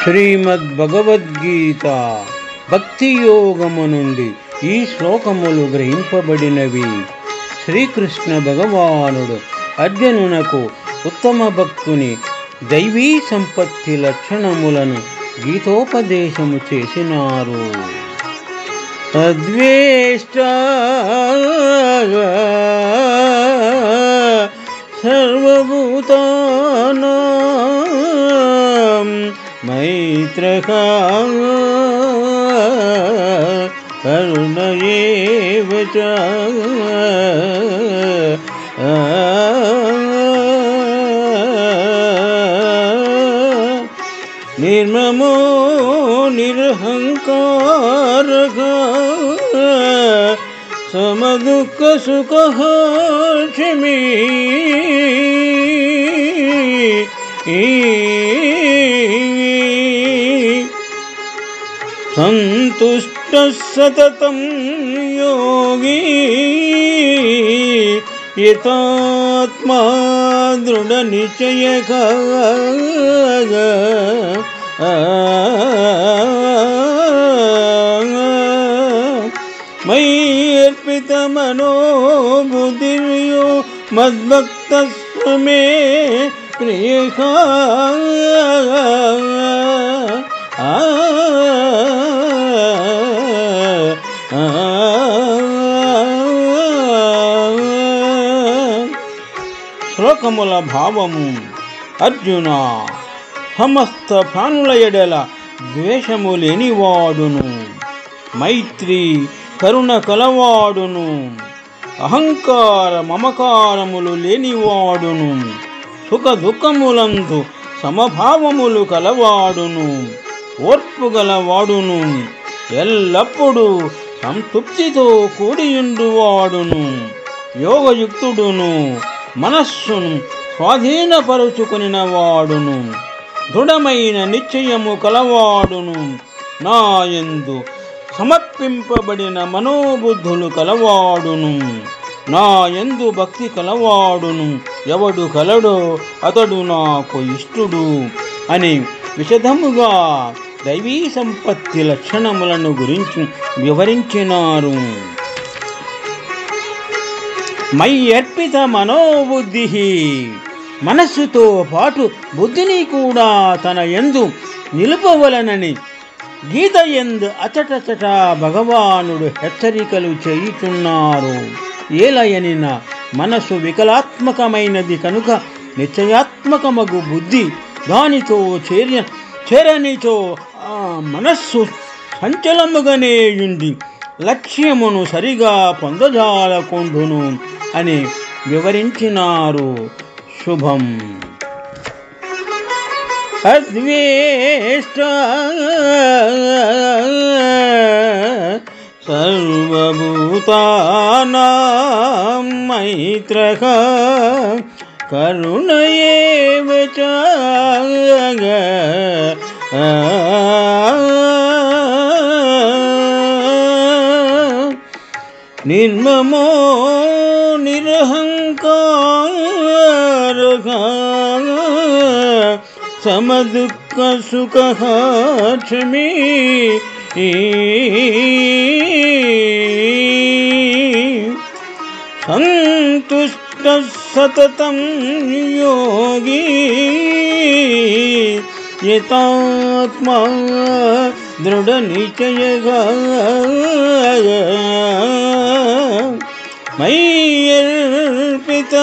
శ్రీమద్భగవద్గీత భక్తి యోగము నుండి ఈ శ్లోకములు గ్రహింపబడినవి. శ్రీకృష్ణ భగవానుడు అర్జునునకు ఉత్తమ భక్తుని దైవీ సంపత్తి లక్షణములను గీతోపదేశము చేసినారు. అద్వేష్ట సర్వభూతానాం మైత్రః కరుణ ఏవ చ నిర్మమో నిరహంకారః సమదుఃఖ సుఖః క్షమీ సంతుష్టః సతతం యోగీ యతాత్మా దృఢ నిశ్చయః మయి అర్పిత మనో బుద్ధిర్యో మద్భక్తః మే ప్రియః శ్లోకముల భావము. అర్జున, సమస్త ప్రాణుల ఎడల ద్వేషము లేనివాడును, మైత్రి కరుణ కలవాడును, అహంకార మమకారములు లేనివాడును, సుఖ దుఃఖములందు సమభావములు కలవాడును, ఓర్పు గలవాడును, ఎల్లప్పుడూ సంతృప్తితో కూడియుండువాడును, యోగయుక్తుడును, మనస్సును స్వాధీనపరుచుకునిన వాడును, దృఢమైన నిశ్చయము కలవాడును, నాయందు సమర్పింపబడిన మనోబుద్ధులు కలవాడును, నాయందు భక్తి కలవాడును ఎవడు కలడో అతడు నాకు ఇష్టుడు అని విశదముగా దైవీ సంపత్తి లక్షణములను గురించి వివరించినారు. మై అర్పిత మనోబుద్ధి, మనస్సుతో పాటు బుద్ధిని కూడా తన యందు నిలుపవలనని గీత యందు అచటచట భగవానుడు హెచ్చరికలు చేయుచున్నారు. ఏలయనిన మనసు వికలాత్మకమైనది కనుక నిశ్చయాత్మకమగు బుద్ధి దానితో చేరనిచో ఆ మనస్సు సంచలముగానేయుండి లక్ష్యమును సరిగా పొందజాలకుండును అని వివరించినారు. శుభం. అద్వేష్ట సర్వభూతానాం మైత్రః కరుణ ఏవ చ నిర్మమో నిరహంకారః సమదుఃఖ సుఖః క్షమీ సంతుష్టః సతతం యోగీ యతాత్మా దృఢ నిశ్చయః మయి అర్పిత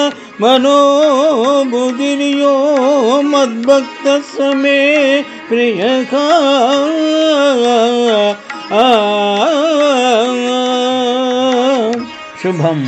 మనో బుద్ధిర్యో మద్భక్తః మే ప్రియః శుభం.